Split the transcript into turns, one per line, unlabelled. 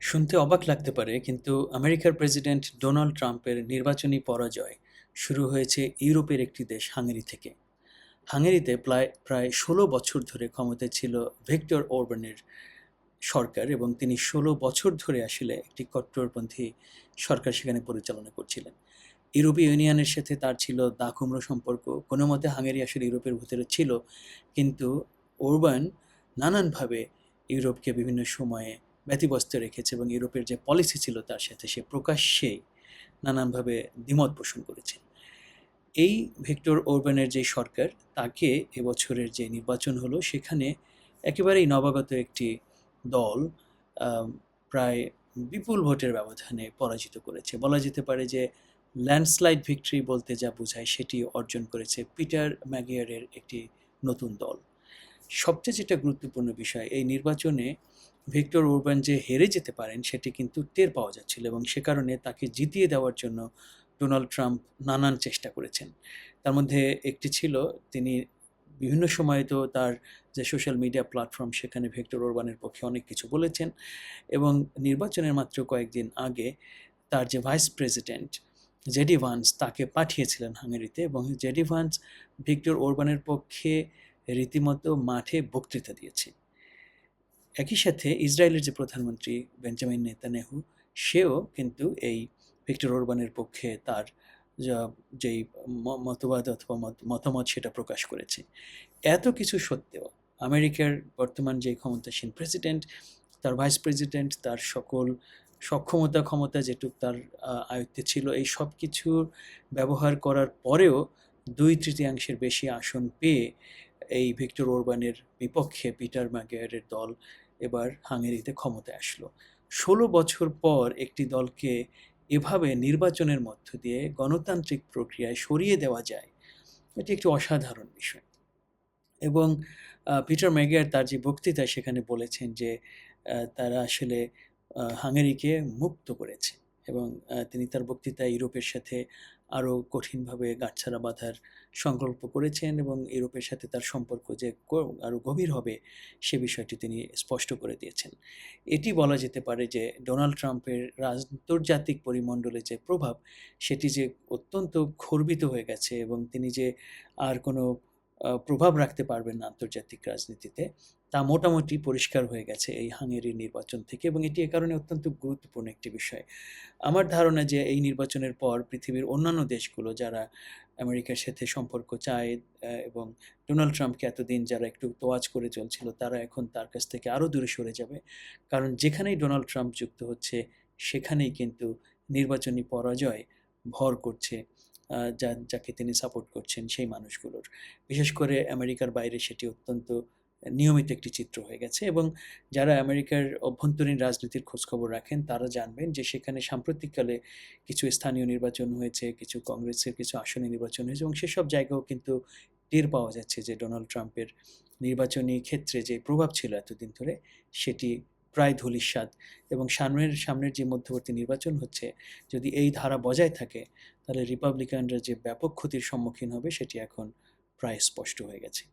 শুনতে অবাক লাগতে পারে, কিন্তু আমেরিকার প্রেসিডেন্ট ডোনাল্ড ট্রাম্পের নির্বাচনী পরাজয় শুরু হয়েছে ইউরোপের একটি দেশ হাঙ্গেরি থেকে। হাঙ্গেরিতে প্রায় ১৬ বছর ধরে ক্ষমতায় ছিল ভিক্টর ওরবানের সরকার, এবং তিনি ১৬ বছর ধরে আসলে একটি কট্টরপন্থী সরকার সেখানে পরিচালনা করছিলেন। ইউরোপীয় ইউনিয়নের সাথে তার ছিল দা-কুমড়ো সম্পর্ক। কোনো মতে হাঙ্গেরি আসলে ইউরোপের ভিতরে ছিল, কিন্তু ওরবান নানানভাবে ইউরোপকে বিভিন্ন সময়ে ব্যতিব্যস্ত রেখেছে, এবং ইউরোপের যে পলিসি ছিল তার সাথে সে প্রকাশ্যেই নানানভাবে দ্বিমত পোষণ করেছে। এই ভিক্টর ওরবানের যে সরকার, তাকে এবছরের যে নির্বাচন হলো সেখানে একেবারেই নবাগত একটি দল আম প্রায় বিপুল ভোটের ব্যবধানে পরাজিত করেছে। বলা যেতে পারে যে ল্যান্ডস্লাইড ভিক্টরি বলতে যা বোঝায় সেটি অর্জন করেছে পিটার ম্যাগিয়ারের একটি নতুন দল। সবচেয়ে যেটা গুরুত্বপূর্ণ বিষয়, এই নির্বাচনে ভিক্টর ওরবান যে হেরে যেতে পারেন সেটি কিন্তু টের পাওয়া যাচ্ছিল, এবং সে কারণে তাকে জিতিয়ে দেওয়ার জন্য ডোনাল্ড ট্রাম্প নানান চেষ্টা করেছেন। তার মধ্যে একটি ছিল, তিনি বিভিন্ন সময় তো তার যে সোশ্যাল মিডিয়া প্ল্যাটফর্ম সেখানে ভিক্টর ওরবানের পক্ষে অনেক কিছু বলেছেন, এবং নির্বাচনের মাত্র কয়েকদিন আগে তার যে ভাইস প্রেসিডেন্ট জেডি ভান্স তাকে পাঠিয়েছিলেন হাঙ্গেরিতে, এবং জেডি ভান্স ভিক্টর ওরবানের পক্ষে রীতিমতো মাঠে বক্তৃতা দিয়েছে। একই সাথে ইসরায়েলের যে প্রধানমন্ত্রী বেঞ্জামিন নেতানিয়াহু, সেও কিন্তু এই ভিক্টর ওরবানের পক্ষে তার যেই মতবাদ অথবা মতামত সেটা প্রকাশ করেছে। এত কিছু সত্ত্বেও আমেরিকার বর্তমান যে ক্ষমতাসীন প্রেসিডেন্ট, তার ভাইস প্রেসিডেন্ট, তার সকল ক্ষমতা যেটুক তার আয়ত্তে ছিল, এই সব কিছুর ব্যবহার করার পরেও ২/৩ বেশি আসন পেয়ে এই ভিক্টর ওরবানের বিপক্ষে পিটার ম্যাগিয়ারের দল এবার হাঙ্গেরিতে ক্ষমতায় আসলো। ১৬ বছর পর একটি দলকে এভাবে নির্বাচনের মধ্য দিয়ে গণতান্ত্রিক প্রক্রিয়ায় সরিয়ে দেওয়া যায়, এটি একটি অসাধারণ বিষয়। এবং পিটার ম্যাগিয়ার তার যে বক্তৃতায় সেখানে বলেছেন যে তারা আসলে হাঙ্গেরিকে মুক্ত করেছে, এবং তিনি তার বক্তৃতায় ইউরোপের সাথে আরও কঠিনভাবে গাঁটছড়া বাঁধার সংকল্প করেছেন, এবং ইউরোপের সাথে তার সম্পর্ক যে আরও গভীর হবে সে বিষয়টি তিনি স্পষ্ট করে দিয়েছেন। এটি বলা যেতে পারে যে ডোনাল্ড ট্রাম্পের আন্তর্জাতিক পরিমণ্ডলে যে প্রভাব, সেটি যে অত্যন্ত খর্বিত হয়ে গেছে, এবং তিনি যে আর কোনো প্রভাব রাখতে পারবেন না আন্তর্জাতিক রাজনীতিতে, তা মোটামুটি পরিষ্কার হয়ে গেছে এই হাঙ্গেরির নির্বাচন থেকে, এবং এটি এ কারণে অত্যন্ত গুরুত্বপূর্ণ একটি বিষয়। আমার ধারণা যে এই নির্বাচনের পর পৃথিবীর অন্যান্য দেশগুলো যারা আমেরিকার সাথে সম্পর্ক চায় এবং ডোনাল্ড ট্রাম্পকে এতদিন যারা একটু তোয়াজ করে চলছিল, তারা এখন তার কাছ থেকে আরও দূরে সরে যাবে। কারণ যেখানেই ডোনাল্ড ট্রাম্প যুক্ত হচ্ছে সেখানেই কিন্তু নির্বাচনী পরাজয় ভর করছে যাকে তিনি সাপোর্ট করছেন সেই মানুষগুলোর। বিশেষ করে আমেরিকার বাইরে সেটি অত্যন্ত নিয়মিত একটি চিত্র হয়ে গেছে, এবং যারা আমেরিকার অভ্যন্তরীণ রাজনীতির খোঁজখবর রাখেন তারা জানবেন যে সেখানে সাম্প্রতিককালে কিছু স্থানীয় নির্বাচন হয়েছে, কিছু কংগ্রেসের কিছু আসনে নির্বাচন হয়েছে, এবং সেসব জায়গাও কিন্তু টের পাওয়া যাচ্ছে যে ডোনাল্ড ট্রাম্পের নির্বাচনী ক্ষেত্রে যে প্রভাব ছিল এতদিন ধরে সেটি প্রায় ধূলিসাৎ। এবং সামনের যে মধ্যবর্তী নির্বাচন হচ্ছে, যদি এই ধারা বজায় থাকে তাহলে রিপাবলিকানরা যে ব্যাপক ক্ষতির সম্মুখীন হবে সেটি এখন প্রায় স্পষ্ট হয়ে গেছে।